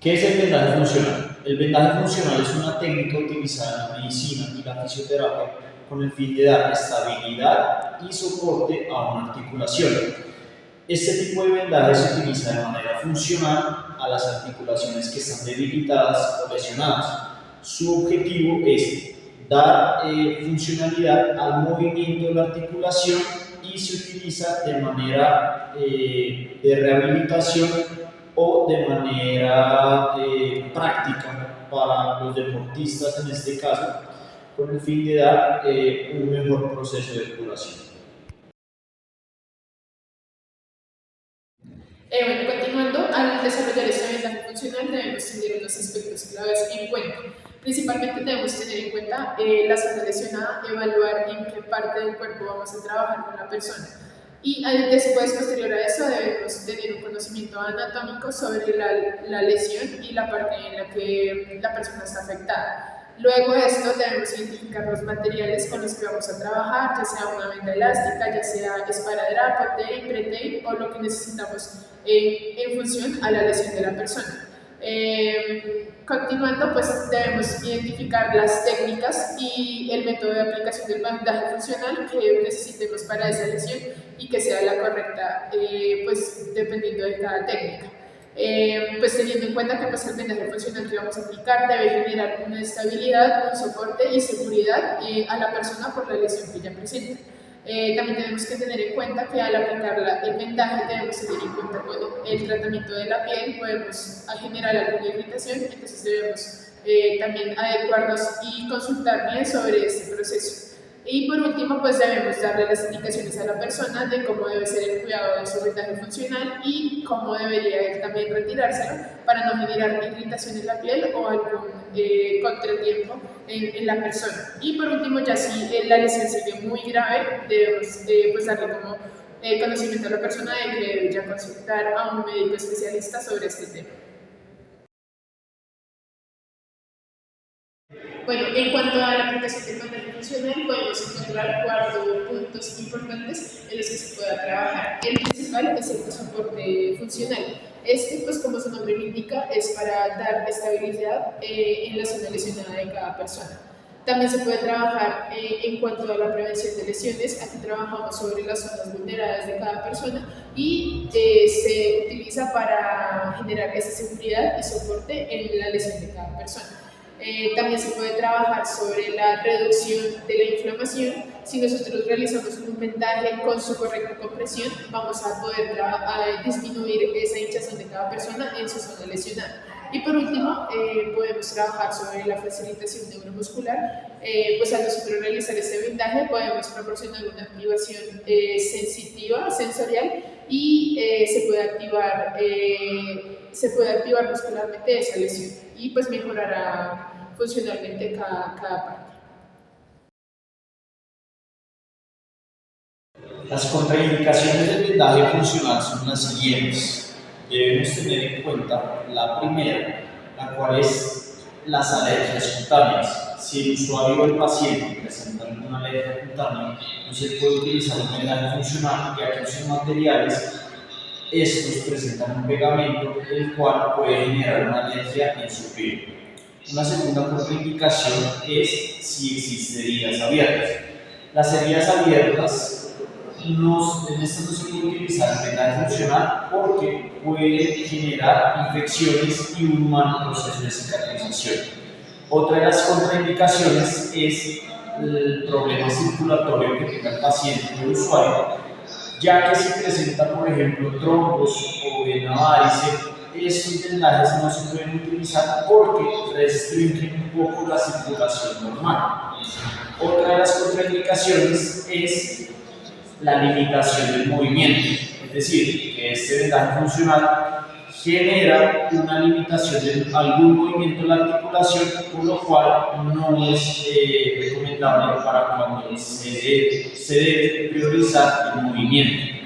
¿Qué es el vendaje funcional? El vendaje funcional es una técnica utilizada en la medicina y la fisioterapia con el fin de dar estabilidad y soporte a una articulación. Este tipo de vendaje se utiliza de manera funcional a las articulaciones que están debilitadas o lesionadas. Su objetivo es dar funcionalidad al movimiento de la articulación y se utiliza de manera de rehabilitación o de manera práctica para los deportistas en este caso, con el fin de dar un mejor proceso de curación. Continuando, al desarrollar esta vendaje funcional debemos tener unos aspectos claves en cuenta. Principalmente debemos tener en cuenta la zona lesionada, evaluar en qué parte del cuerpo vamos a trabajar con la persona. Y después, posterior a eso, debemos tener un conocimiento anatómico sobre la lesión y la parte en la que la persona está afectada. Luego de esto debemos identificar los materiales con los que vamos a trabajar, ya sea una venda elástica, ya sea esparadrapo, tape, pre-tape o lo que necesitamos en función a la lesión de la persona. Continuando, pues debemos identificar las técnicas y el método de aplicación del vendaje funcional que necesitemos para esa lesión y que sea la correcta, pues dependiendo de cada técnica. Pues teniendo en cuenta que pues, el vendaje funcional que vamos a aplicar debe generar una estabilidad, un soporte y seguridad a la persona por la lesión que ella presenta. También tenemos que tener en cuenta que al aplicar el vendaje debemos tener en cuenta el tratamiento de la piel, podemos generar alguna irritación, entonces debemos también adecuarnos y consultar bien sobre este proceso. Y por último, pues debemos darle las indicaciones a la persona de cómo debe ser el cuidado de su vendaje funcional y cómo debería él también retirárselo para no generar irritación en la piel o algún contratiempo en la persona. Y por último, ya si la lesión sigue muy grave, debemos pues darle como conocimiento a la persona de que debe ya consultar a un médico especialista sobre este tema. Bueno, en cuanto a la aplicación del vendaje funcional, podemos encontrar 4 puntos importantes en los que se pueda trabajar. El principal es el soporte funcional. Este, pues como su nombre lo indica, es para dar estabilidad en la zona lesionada de cada persona. También se puede trabajar en cuanto a la prevención de lesiones. Aquí trabajamos sobre las zonas vulneradas de cada persona y se utiliza para generar esa seguridad y soporte en la lesión de cada persona. También se puede trabajar sobre la reducción de la inflamación. Si nosotros realizamos un vendaje con su correcta compresión, vamos a poder disminuir esa hinchazón de cada persona en su zona lesionada. Y por último, podemos trabajar sobre la facilitación neuromuscular. Pues al nosotros realizar este vendaje podemos proporcionar una activación sensitiva, sensorial, y se puede activar muscularmente esa lesión y pues mejorará funcionalmente cada parte. Las contraindicaciones del vendaje funcional son las siguientes. Debemos tener en cuenta la primera, la cual es las alergias cutáneas. Si el usuario o el paciente presenta alguna alergia cutánea, no se puede utilizar un vendaje funcional, ya que sus materiales estos presentan un pegamento el cual puede generar una alergia en su piel. Una segunda contraindicación es si existen heridas abiertas. Las heridas abiertas en estas no se puede utilizar el vendaje funcional porque puede generar infecciones y un mal proceso de cicatrización. Otra de las contraindicaciones es el problema circulatorio que tenga el paciente o el usuario, ya que si presenta, por ejemplo, trombos o vena varice, estos vendajes no se pueden utilizar porque restringen un poco la circulación normal. Otra de las contraindicaciones es la limitación del movimiento, es decir, que este vendaje funcional genera una limitación de algún movimiento de la articulación, por lo cual no es recomendable para cuando se debe priorizar el movimiento.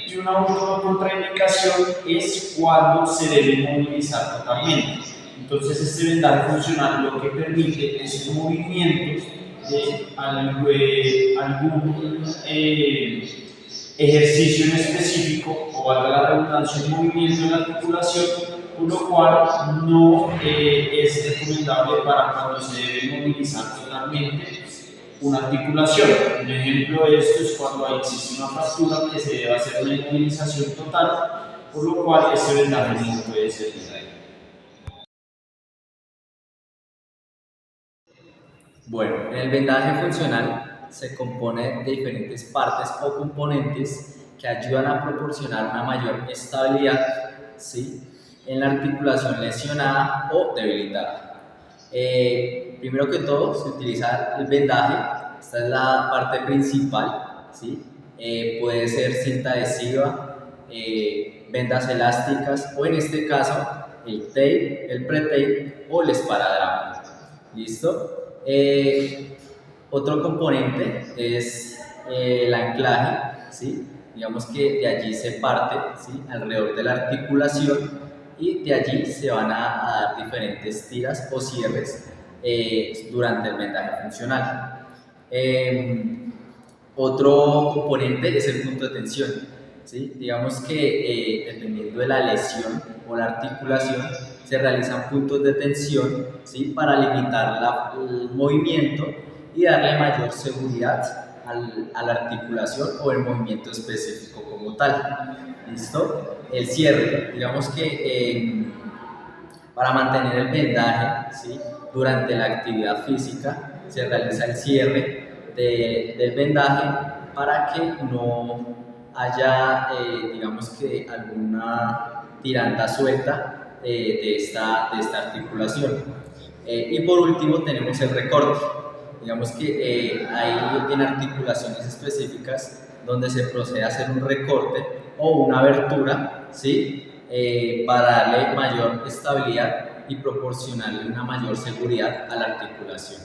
Y una última contraindicación es cuando se debe movilizar totalmente. Entonces este vendaje funcional lo que permite es el movimiento de algún ejercicio en específico, o valga la redundancia, el movimiento de la articulación por lo cual no es recomendable para cuando se debe movilizar totalmente una articulación. Un ejemplo de esto es cuando existe una fractura que se debe hacer una inmovilización total, por lo cual ese vendaje no puede servir ahí. Bueno, el vendaje funcional se compone de diferentes partes o componentes que ayudan a proporcionar una mayor estabilidad, ¿sí?, en la articulación lesionada o debilitada. Primero que todo, se utiliza el vendaje. Esta es la parte principal, ¿sí? Puede ser cinta adhesiva, vendas elásticas o en este caso el tape, el pre-tape o el esparadrapo. ¿Listo? Otro componente es el anclaje, ¿sí? Digamos que de allí se parte, ¿sí?, alrededor de la articulación y de allí se van a dar diferentes tiras o cierres durante el vendaje funcional. Otro componente es el punto de tensión, ¿sí? Digamos que dependiendo de la lesión o la articulación se realizan puntos de tensión, ¿sí?, para limitar el movimiento y darle mayor seguridad a la articulación o el movimiento específico como tal. ¿Listo? El cierre, digamos que para mantener el vendaje, ¿sí?, durante la actividad física se realiza el cierre del vendaje para que no haya, digamos que alguna tiranta suelta de esta articulación. Y por último tenemos el recorte. Digamos que hay en articulaciones específicas donde se procede a hacer un recorte o una abertura, ¿sí?, para darle mayor estabilidad y proporcionarle una mayor seguridad a la articulación.